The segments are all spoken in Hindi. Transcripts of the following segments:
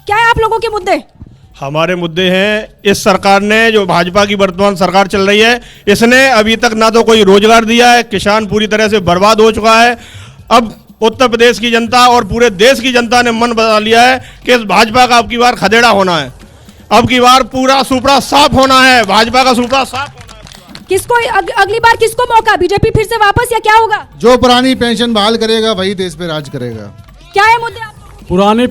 क्या है आप लोगों के मुद्दे? हमारे मुद्दे हैं, इस सरकार ने, जो भाजपा की वर्तमान सरकार चल रही है, इसने अभी तक ना तो कोई रोजगार दिया है, किसान पूरी तरह से बर्बाद हो चुका है। अब उत्तर प्रदेश की जनता और पूरे देश की जनता ने मन बना लिया है कि इस भाजपा का अब की बार खदेड़ा होना है, अब की बार पूरा सुपड़ा साफ होना है, भाजपा का सुपड़ा साफ होना है। किसको अगली बार किसको मौका? बीजेपी फिर से वापस या क्या होगा? जो पुरानी पेंशन बहाल करेगा वही देश पे राज करेगा। क्या है मुद्दे आप? पुरानी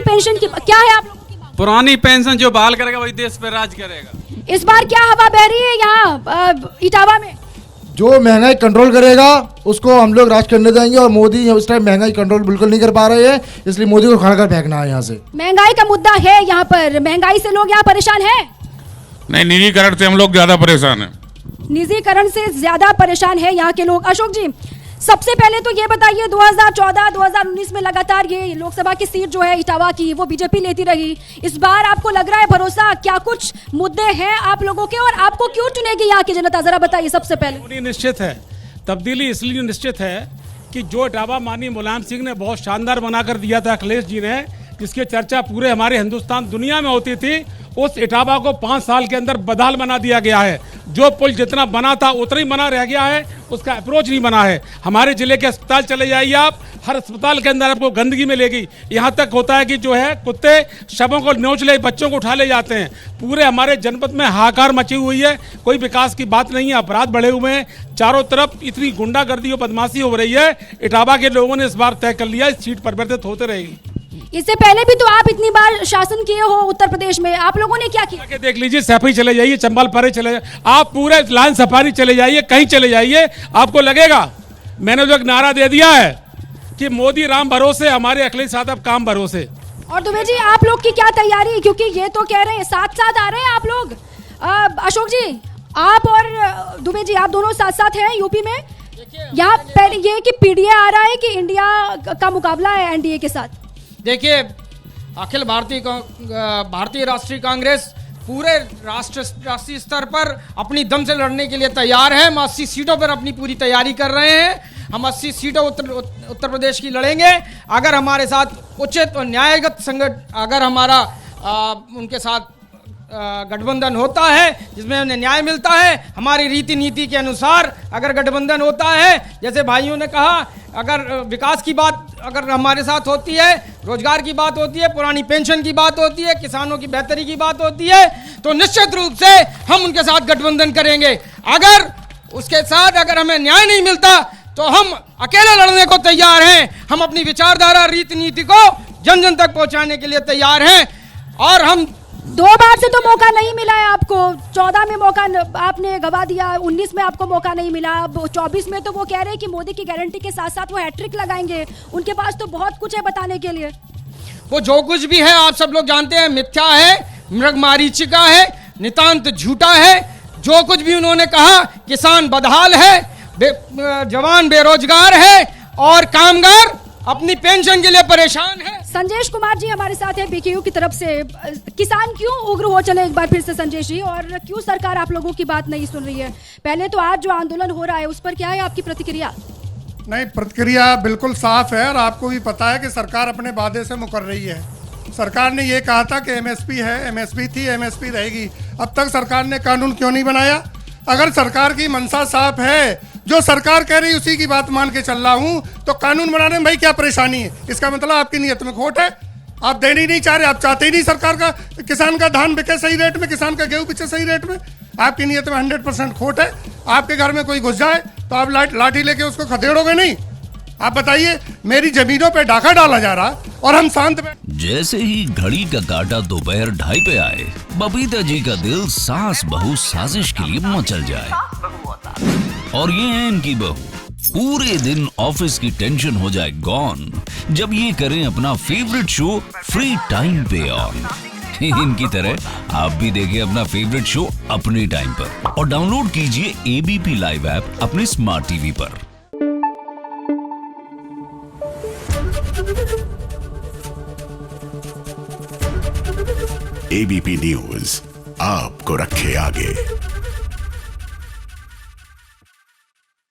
पेंशन की क्या है आप लोगों की बात? पुरानी पेंशन जो बहाल करेगा वही देश पे राज करेगा। इस बार क्या हवा बह रही है यहाँ इटावा में? जो महंगाई कंट्रोल करेगा उसको हम लोग राज करने देंगे, और मोदी उस टाइम महंगाई कंट्रोल बिल्कुल नहीं कर पा रहे हैं, इसलिए मोदी को खाना कर फेंकना है यहाँ से। महंगाई का मुद्दा है यहाँ पर, महंगाई से लोग यहाँ परेशान हैं? नहीं, निजीकरण से हम लोग ज्यादा परेशान हैं। निजीकरण से ज्यादा परेशान है यहाँ के लोग। अशोक जी, सबसे पहले तो ये बताइए, 2014-2019 में लगातार ये लोकसभा की सीट जो है इटावा की वो बीजेपी लेती रही, इस बार आपको लग रहा है भरोसा? क्या कुछ मुद्दे हैं आप लोगों के, और आपको क्यों चुनेगी यहाँ की जनता, जरा बताइए सबसे पहले। निश्चित है, तब्दीली इसलिए निश्चित है कि जो इटावा माननीय मुलायम सिंह ने बहुत शानदार बनाकर दिया था अखिलेश जी ने, जिसकी चर्चा पूरे हमारे हिंदुस्तान दुनिया में होती थी, उस इटावा को 5 साल के अंदर बदहाल बना दिया गया है। जो पुल जितना बना था उतना ही बना रह गया है, उसका अप्रोच नहीं बना है। हमारे जिले के अस्पताल चले जाइए आप, हर अस्पताल के अंदर आपको गंदगी मिलेगी। यहाँ तक होता है कि जो है कुत्ते शवों को नोच ले, बच्चों को उठा ले जाते हैं। पूरे हमारे जनपद में हाहाकार मची हुई है, कोई विकास की बात नहीं है, अपराध बढ़े हुए हैं, चारों तरफ इतनी गुंडागर्दी और बदमाशी हो रही है। इटावा के लोगों ने इस बार तय कर लिया, इस सीट परिवर्तित होते रहेगी। इससे पहले भी तो आप इतनी बार शासन किए हो उत्तर प्रदेश में, आप लोगों ने क्या किया? देख लीजिए, सैफई चले जाइए, चंबल परे चले जाइए, आप पूरे लाइन सफारी चले जाइए, कहीं चले जाइए, आपको लगेगा। मैंने जो एक नारा दे दिया है कि मोदी राम भरोसे, हमारे अखिलेश यादव काम भरोसे। और दुबे जी, आप लोग की क्या तैयारी? क्योंकि ये तो कह रहे हैं साथ साथ आ रहे हैं आप लोग। अशोक जी, आप और दुबे जी, आप दोनों साथ साथ हैं यूपी में। यहाँ पहले ये कि पीडीए आ रहा है कि इंडिया का मुकाबला है एनडीए के साथ? देखिए, अखिल भारतीय राष्ट्रीय कांग्रेस पूरे राष्ट्रीय स्तर पर अपनी दम से लड़ने के लिए तैयार है। हम 80 सीटों पर अपनी पूरी तैयारी कर रहे हैं। हम 80 सीटों उत्तर प्रदेश की लड़ेंगे। अगर हमारे साथ उचित और न्यायगत अगर हमारा उनके साथ गठबंधन होता है जिसमें उन्हें न्याय मिलता है, हमारी रीति नीति के अनुसार अगर गठबंधन होता है, जैसे भाइयों ने कहा, अगर विकास की बात अगर हमारे साथ होती है, रोजगार की बात होती है, पुरानी पेंशन की बात होती है, किसानों की बेहतरी की बात होती है, तो निश्चित रूप से हम उनके साथ गठबंधन करेंगे। अगर उसके साथ अगर हमें न्याय नहीं मिलता तो हम अकेले लड़ने को तैयार हैं। हम अपनी विचारधारा, रीति नीति को जन जन तक पहुंचाने के लिए तैयार हैं। और हम 2 बार से तो मौका नहीं मिला है आपको। 14 में मौका आपने गवा दिया, 19 में आपको मौका नहीं मिला, अब 24 में तो वो कह रहे हैं कि मोदी की गारंटी के साथ साथ वो हैट्रिक लगाएंगे। उनके पास तो बहुत कुछ है बताने के लिए। वो जो कुछ भी है आप सब लोग जानते हैं, मिथ्या है, मृग मारीचिका है, नितांत झूठा है। जो कुछ भी उन्होंने कहा, किसान बदहाल है, जवान बेरोजगार है और कामगार अपनी पेंशन के लिए परेशान है। संजेश कुमार जी हमारे साथ है बीकेयू की तरफ से। किसान क्यों उग्र हो चले एक बार फिर से संजेश जी, और क्यों सरकार आप लोगों की बात नहीं सुन रही है? पहले तो आज जो आंदोलन हो रहा है उस पर क्या है आपकी प्रतिक्रिया? नहीं, प्रतिक्रिया बिल्कुल साफ है और आपको भी पता है कि सरकार अपने वादे से मुकर रही है। सरकार ने ये कहा था कि एमएसपी है, एमएसपी थी, एमएसपी रहेगी। अब तक सरकार ने कानून क्यों नहीं बनाया? अगर सरकार की मंशा साफ है, जो सरकार कह रही उसी की बात मान के चल रहा हूं, तो कानून बनाने में भाई क्या परेशानी है? इसका मतलब आपकी नीयत में खोट है। आप देनी नहीं चाह रहे, आप चाहते ही नहीं सरकार का किसान का धान बिके सही रेट में, किसान का गेहूं बिके सही रेट में। आपकी नीयत में 100% खोट है। आपके घर में कोई घुस जाए तो आप लाठी लेके उसको खदेड़ोगे नहीं। आप बताइए, मेरी जमीनों पे डाका डाला जा रहा और हम शांत बैठ। जैसे ही घड़ी का काटा दोपहर 2:30 पे आए, बबीता जी का दिल सास बहू साजिश के लिए मचल जाए। और ये है इनकी बहू, पूरे दिन ऑफिस की टेंशन हो जाए गॉन जब ये करें अपना फेवरेट शो फ्री टाइम पे ऑन। इनकी तरह आप भी देखिए अपना फेवरेट शो अपने टाइम पर और डाउनलोड कीजिए एबीपी लाइव ऐप अपने स्मार्ट टीवी पर। एबीपी न्यूज आपको रखे आगे।